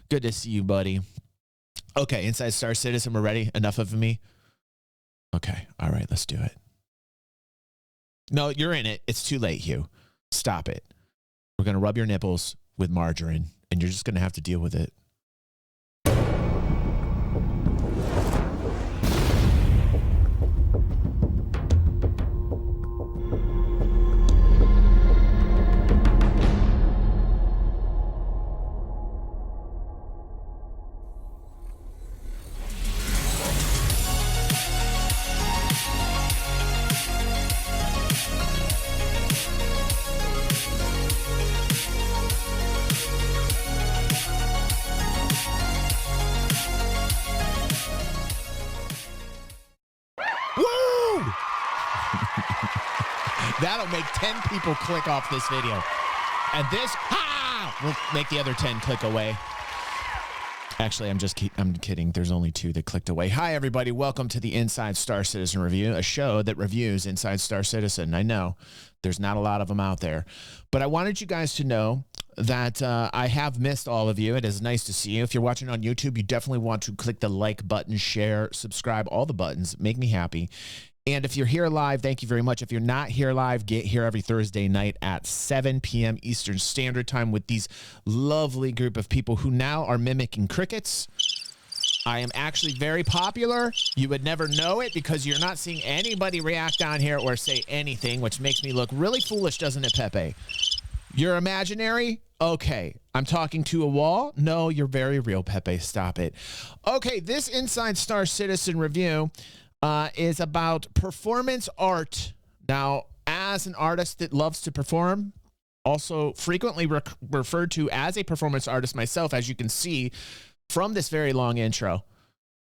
Good to see you, buddy. Okay, Inside Star Citizen, we're ready. Enough of me? Okay, all right, let's do it. No, you're in it. It's too late, Hugh. Stop it. We're going to rub your nipples with margarine, and you're just going to have to deal with it. That'll make 10 people click off this video. And this, will make the other 10 click away. Actually, I'm kidding. There's only 2 that clicked away. Hi, everybody. Welcome to the Inside Star Citizen Review, a show that reviews Inside Star Citizen. I know there's not a lot of them out there, but I wanted you guys to know that I have missed all of you. It is nice to see you. If you're watching on YouTube, you definitely want to click the like button, share, subscribe, all the buttons. Make me happy. And if you're here live, thank you very much. If you're not here live, get here every Thursday night at 7 p.m. Eastern Standard Time with these lovely group of people who now are mimicking crickets. I am actually very popular. You would never know it because you're not seeing anybody react down here or say anything, which makes me look really foolish, doesn't it, Pepe? You're imaginary? Okay. I'm talking to a wall? No, you're very real, Pepe. Stop it. Okay, this Inside Star Citizen review is about performance art. Now, as an artist that loves to perform, also frequently referred to as a performance artist myself, as you can see from this very long intro,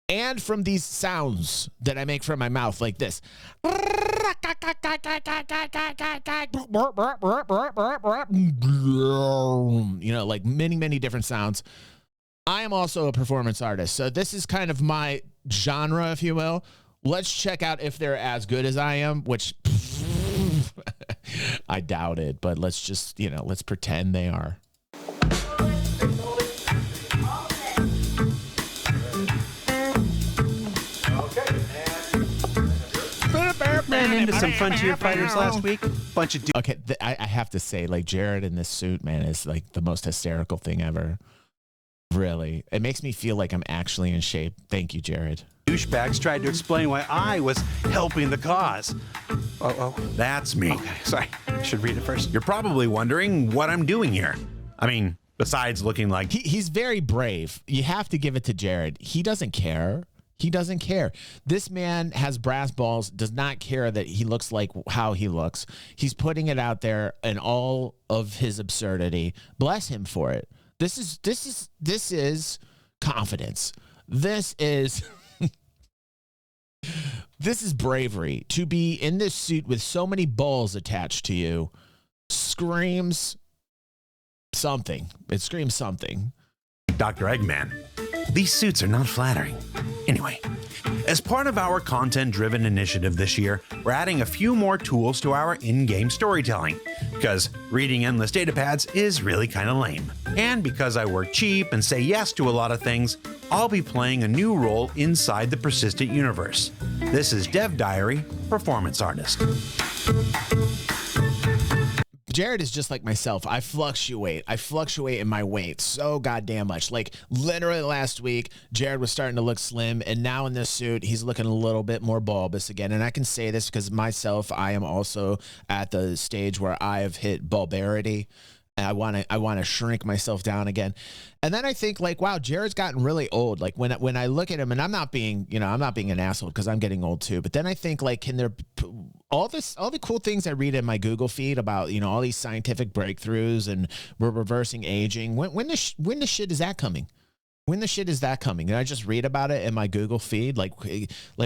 and from these sounds that I make from my mouth like this. You know, like many, many different sounds. I am also a performance artist. So this is kind of my genre, if you will. Let's check out if they're as good as I am, which I doubt it, but let's just, let's pretend they are. Ran into some Frontier fighters last week. Bunch of Okay, I have to say, like, Jared in this suit, man, is like the most hysterical thing ever. Really. It makes me feel like I'm actually in shape. Thank you, Jared. douchebags tried to explain why I was helping the cause. Oh, that's me. Okay, sorry. I should read it first. You're probably wondering what I'm doing here. I mean, besides looking like... He's very brave. You have to give it to Jared. He doesn't care. He doesn't care. This man has brass balls, does not care that he looks like how he looks. He's putting it out there in all of his absurdity. Bless him for it. This is confidence. This is this is bravery. To be in this suit with so many balls attached to you screams something. It screams something. Dr. Eggman. These suits are not flattering. Anyway, as part of our content-driven initiative this year, we're adding a few more tools to our in-game storytelling, because reading endless data pads is really kind of lame. And because I work cheap and say yes to a lot of things, I'll be playing a new role inside the Persistent universe. This is Dev Diary, Performance Artist. Jared is just like myself. I fluctuate in my weight so goddamn much. Like literally last week, Jared was starting to look slim, and now in this suit, he's looking a little bit more bulbous again. And I can say this because myself, I am also at the stage where I have hit bulbarity. And I want to shrink myself down again. And then I think like, wow, Jared's gotten really old. Like when I look at him, and I'm not being an asshole because I'm getting old too. But then I think like, can there all the cool things I read in my Google feed about, all these scientific breakthroughs and we're reversing aging. When the shit is that coming? When the shit is that coming? And I just read about it in my Google feed. Like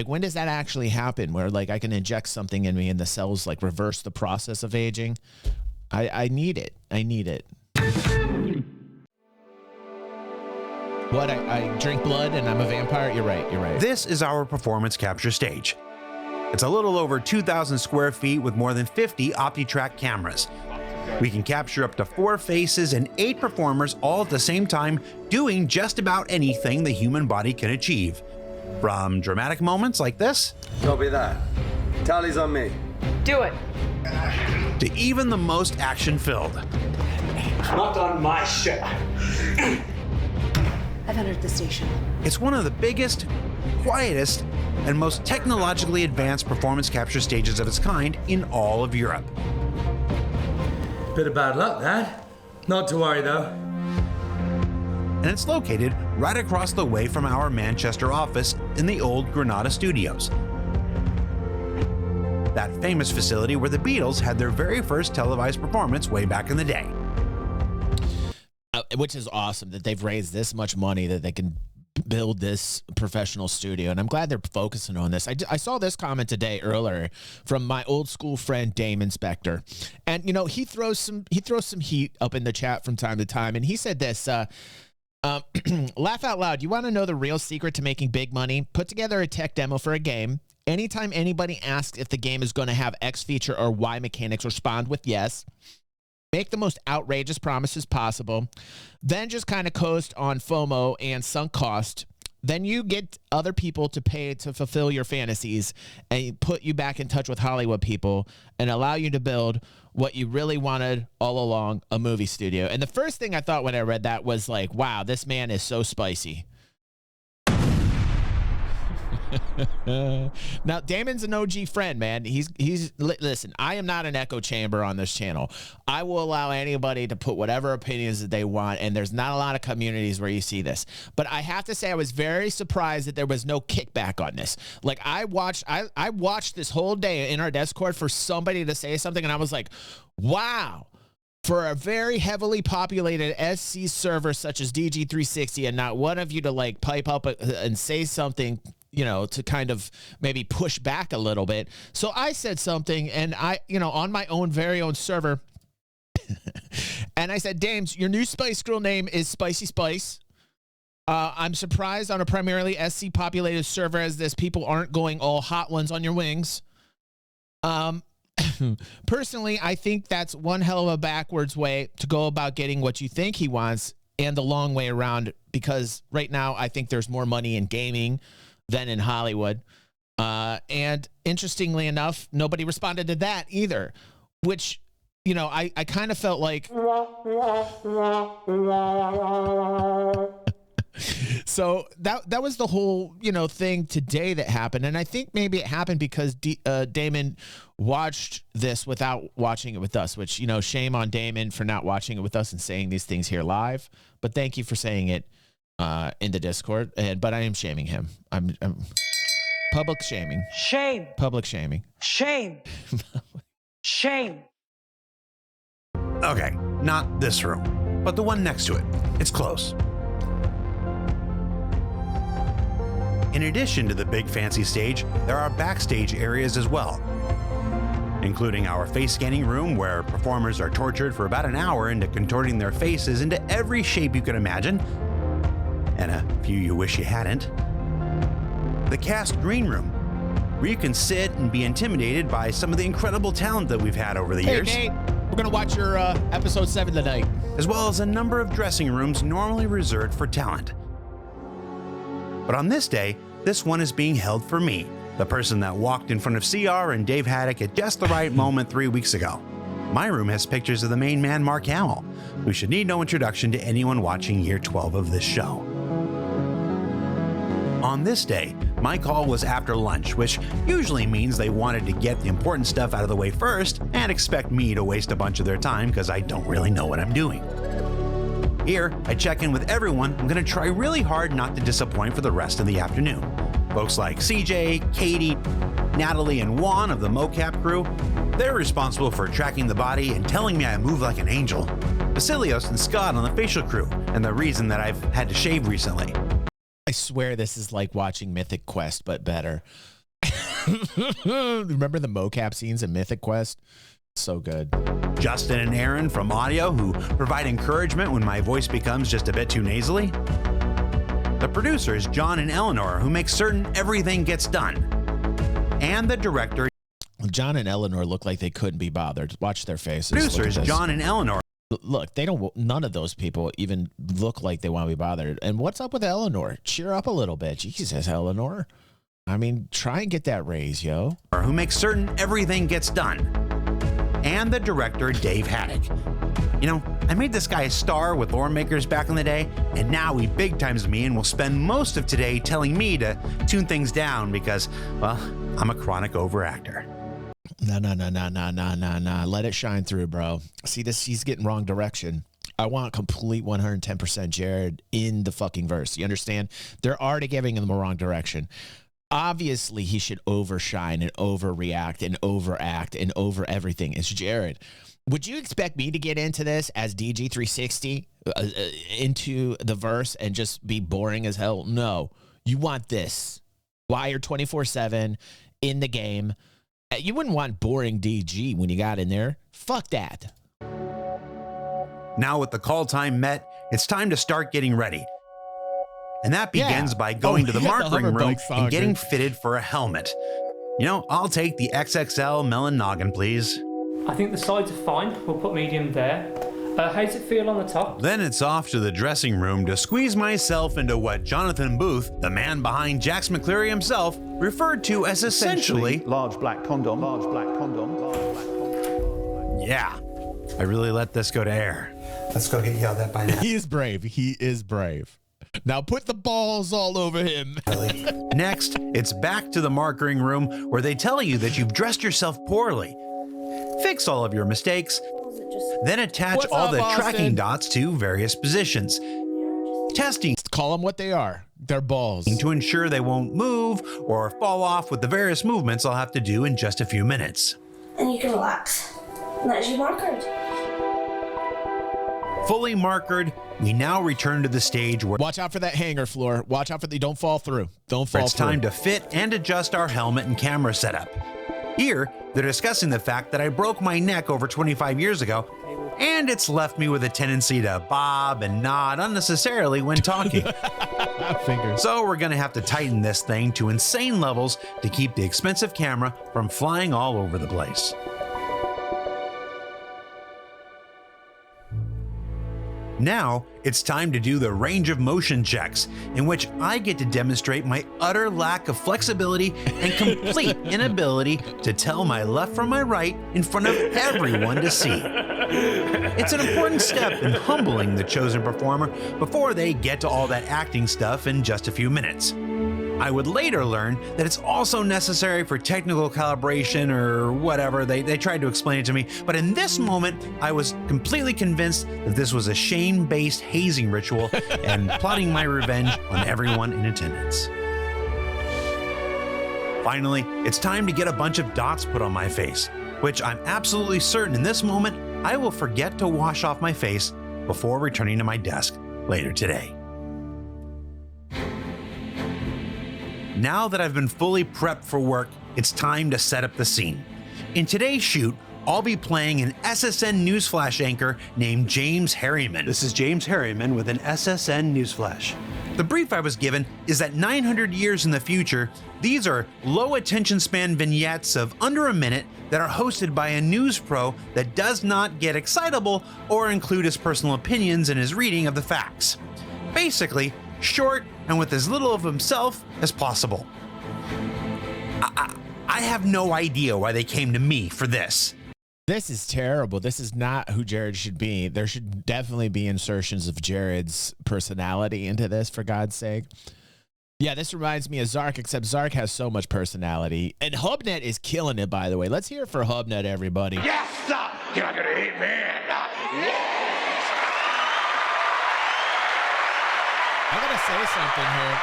when does that actually happen? Where like I can inject something in me and the cells like reverse the process of aging. I need it. I need it. What? I drink blood and I'm a vampire? You're right. This is our performance capture stage. It's a little over 2,000 square feet with more than 50 OptiTrack cameras. We can capture up to 4 faces and 8 performers all at the same time, doing just about anything the human body can achieve. From dramatic moments like this, Copy that. Tally's on me. Do it. to even the most action-filled. Not on my ship. I've entered the station. It's one of the biggest, quietest, and most technologically advanced performance capture stages of its kind in all of Europe. Bit of bad luck, that. Not to worry, though. And it's located right across the way from our Manchester office in the old Granada Studios. That famous facility where the Beatles had their very first televised performance way back in the day. Which is awesome that they've raised this much money that they can build this professional studio, and I'm glad they're focusing on this. I saw this comment today earlier from my old school friend Damon Spector, and you know he throws some heat up in the chat from time to time, and he said this. Laugh out loud. You want to know the real secret to making big money? Put together a tech demo for a game. Anytime anybody asks if the game is going to have X feature or Y mechanics, respond with yes. Make the most outrageous promises possible. Then just kind of coast on FOMO and sunk cost. Then you get other people to pay to fulfill your fantasies and put you back in touch with Hollywood people and allow you to build what you really wanted all along, a movie studio. And the first thing I thought when I read that was like, wow, this man is so spicy. Now, Damon's an OG friend, man. Listen, I am not an echo chamber on this channel. I will allow anybody to put whatever opinions that they want, and there's not a lot of communities where you see this. But I have to say I was very surprised that there was no kickback on this. Like, I watched this whole day in our Discord for somebody to say something, and I was like, wow. For a very heavily populated SC server such as DG360, and not one of you to like pipe up and say something, you know, to kind of maybe push back a little bit. So I said something, and on my own very own server, and I said, Dames, your new Spice Girl name is Spicy Spice. I'm surprised on a primarily SC populated server as this, people aren't going all hot ones on your wings. Personally, I think that's one hell of a backwards way to go about getting what you think he wants, and the long way around, because right now I think there's more money in gaming than in Hollywood. And interestingly enough, nobody responded to that either, which, you know, I kind of felt like... So that was the whole, you know, thing today that happened. And I think maybe it happened because Damon watched this without watching it with us, which, you know, shame on Damon for not watching it with us and saying these things here live. But thank you for saying it in the Discord. But I am shaming him. I'm public shaming. Shame. Public shaming. Shame. Shame. Okay, not this room, but the one next to it. It's close. In addition to the big fancy stage, there are backstage areas as well, including our face scanning room where performers are tortured for about an hour into contorting their faces into every shape you can imagine, and a few you wish you hadn't. The cast green room, where you can sit and be intimidated by some of the incredible talent that we've had over the years. Hey, Nate, we're going to watch your episode 7 tonight. As well as a number of dressing rooms normally reserved for talent. But on this day, this one is being held for me, the person that walked in front of CR and Dave Haddock at just the right moment 3 weeks ago. My room has pictures of the main man, Mark Hamill, who should need no introduction to anyone watching year 12 of this show. On this day, my call was after lunch, which usually means they wanted to get the important stuff out of the way first and expect me to waste a bunch of their time because I don't really know what I'm doing. Here, I check in with everyone. I'm going to try really hard not to disappoint for the rest of the afternoon. Folks like CJ, Katie, Natalie, and Juan of the mocap crew, they're responsible for tracking the body and telling me I move like an angel. Basilios and Scott on the facial crew, and the reason that I've had to shave recently. I swear this is like watching Mythic Quest, but better. Remember the mocap scenes in Mythic Quest? So good. Justin and Aaron from audio, who provide encouragement when my voice becomes just a bit too nasally. The producers, John and Eleanor, who make certain everything gets done. And the director. John and Eleanor look like they couldn't be bothered. Watch their faces. Look at Producers this. John and Eleanor Look, they don't. None of those people even look like they want to be bothered. And what's up with Eleanor? Cheer up a little bit. Jesus, Eleanor. I mean, try and get that raise, yo. who makes certain everything gets done, and the director Dave Haddock. You know, I made this guy a star with Lore Makers back in the day, and now he big times me and will spend most of today telling me to tune things down because, well, I'm a chronic overactor. No. Let it shine through, bro. See this? He's getting wrong direction. I want complete 110% Jared in the fucking verse. You understand? They're already giving him the wrong direction. Obviously, he should overshine and overreact and overact and over everything. It's Jared. Would you expect me to get into this as DG360 into the verse and just be boring as hell? No. You want this. Wired 24/7 in the game. You wouldn't want boring DG when you got in there. Fuck that. Now with the call time met, it's time to start getting ready. And that begins by going to the marking room and getting fitted for a helmet. You know, I'll take the XXL melon noggin, please. I think the sides are fine. We'll put medium there. How does it feel on the top? Then it's off to the dressing room to squeeze myself into what Jonathan Booth, the man behind Jax McCleary himself, referred to as essentially large black condom. Yeah, I really let this go to air. Let's go get yelled at by now. He is brave. He is brave. Now put the balls all over him. Next, it's back to the marking room where they tell you that you've dressed yourself poorly. Fix all of your mistakes, then attach all the tracking dots to various positions. Testing. Call them what they are. They're balls. To ensure they won't move or fall off with the various movements I'll have to do in just a few minutes. And you can relax. And that's your marker. Fully markered, we now return to the stage where Watch out for that hanger floor. Watch out for the, don't fall through. Don't fall it's through. time to fit and adjust our helmet and camera setup. Here, they're discussing the fact that I broke my neck over 25 years ago, and it's left me with a tendency to bob and nod unnecessarily when talking. Fingers. So we're gonna have to tighten this thing to insane levels to keep the expensive camera from flying all over the place. Now, it's time to do the range of motion checks, in which I get to demonstrate my utter lack of flexibility and complete inability to tell my left from my right in front of everyone to see. It's an important step in humbling the chosen performer before they get to all that acting stuff in just a few minutes. I would later learn that it's also necessary for technical calibration or whatever. They tried to explain it to me, but in this moment, I was completely convinced that this was a shame-based hazing ritual and plotting my revenge on everyone in attendance. Finally, it's time to get a bunch of dots put on my face, which I'm absolutely certain in this moment I will forget to wash off my face before returning to my desk later today. Now that I've been fully prepped for work, it's time to set up the scene. In today's shoot, I'll be playing an SSN newsflash anchor named James Harriman. This is James Harriman with an SSN newsflash. The brief I was given is that 900 years in the future, these are low attention span vignettes of under a minute that are hosted by a news pro that does not get excitable or include his personal opinions in his reading of the facts. Basically, short and with as little of himself as possible. I have no idea why they came to me for this. This is terrible. This is not who Jared should be. There should definitely be insertions of Jared's personality into this, for God's sake. Yeah, this reminds me of Zark, except Zark has so much personality. And Hubnet is killing it, by the way. Let's hear it for Hubnet, everybody. Yes, sir. You're not gonna hate me. Yes. I gotta say something here.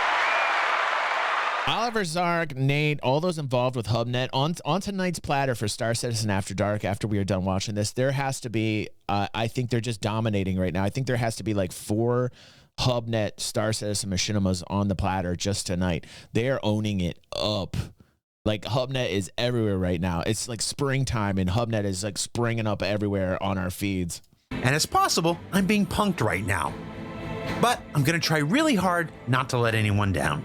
Oliver, Zark, Nate, all those involved with Hubnet, on tonight's platter for Star Citizen After Dark, after we are done watching this, there has to be, I think they're just dominating right now. I think there has to be like 4 Hubnet Star Citizen Machinimas on the platter just tonight. They are owning it up. Like, Hubnet is everywhere right now. It's like springtime, and Hubnet is like springing up everywhere on our feeds. And it's possible I'm being punked right now. But I'm gonna try really hard not to let anyone down.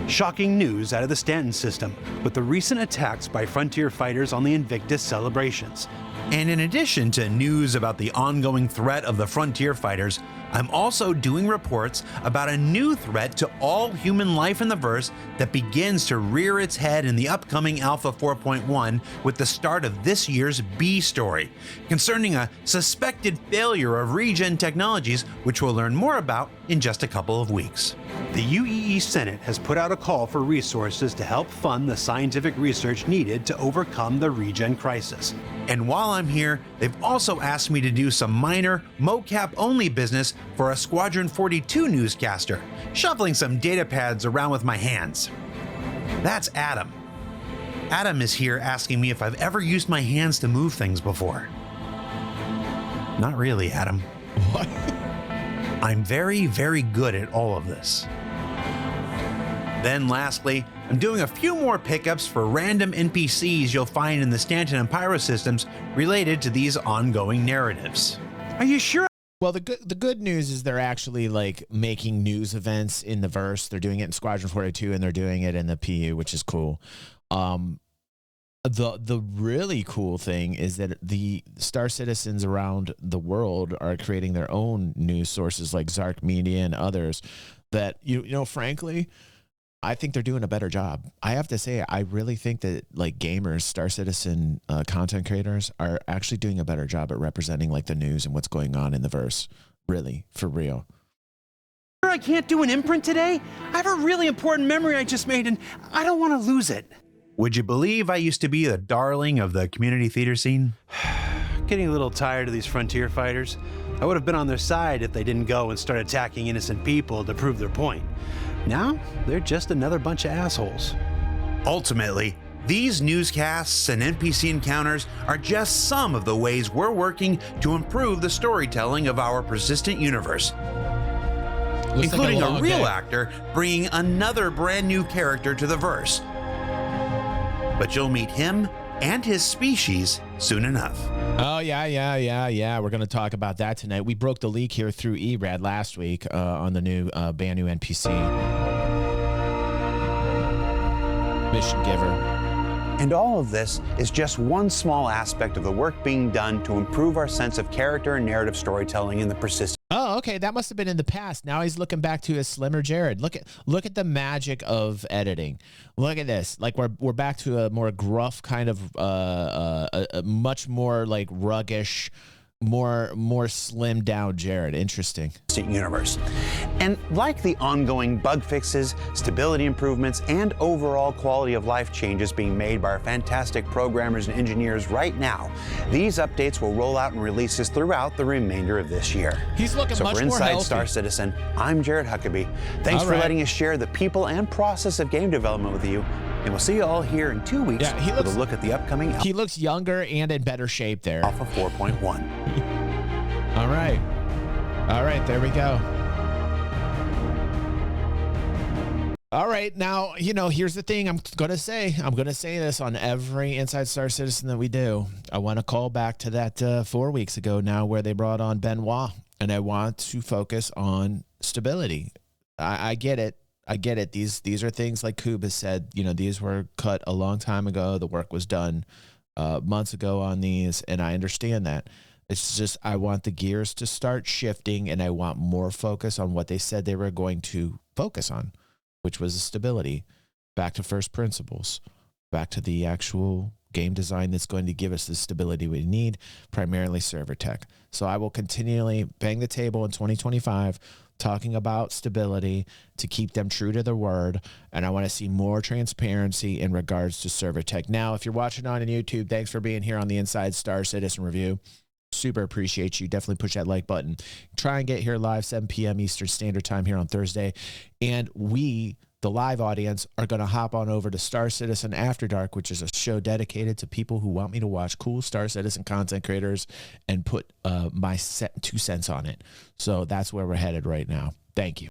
Shocking news out of the Stanton system with the recent attacks by Frontier fighters on the Invictus celebrations. And in addition to news about the ongoing threat of the Frontier fighters, I'm also doing reports about a new threat to all human life in the verse that begins to rear its head in the upcoming Alpha 4.1 with the start of this year's B story, concerning a suspected failure of regen technologies, which we'll learn more about in just a couple of weeks. The UEE Senate has put out a call for resources to help fund the scientific research needed to overcome the regen crisis. And while I'm here, they've also asked me to do some minor, mocap-only business for a Squadron 42 newscaster, shuffling some data pads around with my hands. That's Adam. Adam is here asking me if I've ever used my hands to move things before. Not really, Adam. What? I'm very, very good at all of this. Then lastly, I'm doing a few more pickups for random NPCs you'll find in the Stanton and Pyro systems related to these ongoing narratives. Are you sure? Well, the good news is they're actually like making news events in the verse. They're doing it in Squadron 42 and they're doing it in the PU, which is cool. The really cool thing is that the Star Citizens around the world are creating their own news sources like Zark Media and others that, you know, frankly, I think they're doing a better job. I have to say, I really think that like gamers, Star Citizen content creators are actually doing a better job at representing like the news and what's going on in the verse. Really, for real. I can't do an imprint today? I have a really important memory I just made and I don't want to lose it. Would you believe I used to be the darling of the community theater scene? Getting a little tired of these Frontier fighters. I would have been on their side if they didn't go and start attacking innocent people to prove their point. Now, they're just another bunch of assholes. Ultimately, these newscasts and NPC encounters are just some of the ways we're working to improve the storytelling of our persistent universe. Looks including like a real day. actor bringing another brand new character to the verse. But you'll meet him and his species soon enough. Oh, yeah. We're going to talk about that tonight. We broke the leak here through ERAD last week on the new brand new NPC. Mission Giver. And all of this is just one small aspect of the work being done to improve our sense of character and narrative storytelling in the persistent. Oh, okay. That must have been in the past. Now he's looking back to his slimmer Jared. Look at the magic of editing. Look at this. Like we're back to a more gruff kind of a much more like ruggish, more slimmed down Jared. Interesting. Universe. And like the ongoing bug fixes, stability improvements, and overall quality of life changes being made by our fantastic programmers and engineers right now, these updates will roll out in releases throughout the remainder of this year. He's looking so much for more Inside healthy. Star Citizen, I'm Jared Huckabee. Thanks for letting us share the people and process of game development with you. And we'll see you all here in 2 weeks with a look at the upcoming He looks younger and in better shape there. Alpha 4.1. All right, there we go. All right, now, you know, here's the thing I'm going to say this on every Inside Star Citizen that we do. I want to call back to that 4 weeks ago now where they brought on Benoit, and I want to focus on stability. I get it. These are things like Koob has said, you know, these were cut a long time ago. The work was done months ago on these, and I understand that. It's just I want the gears to start shifting, and I want more focus on what they said they were going to focus on, which was the stability, back to first principles, back to the actual game design that's going to give us the stability we need, primarily server tech. So I will continually bang the table in 2025 talking about stability to keep them true to their word, and I want to see more transparency in regards to server tech. Now, if you're watching on YouTube, thanks for being here on the Inside Star Citizen Review. Super appreciate you. Definitely push that like button. Try and get here live 7 p.m. Eastern Standard Time here on Thursday. And we, the live audience, are going to hop on over to Star Citizen After Dark, which is a show dedicated to people who want me to watch cool Star Citizen content creators and put my 2 cents on it. So that's where we're headed right now. Thank you.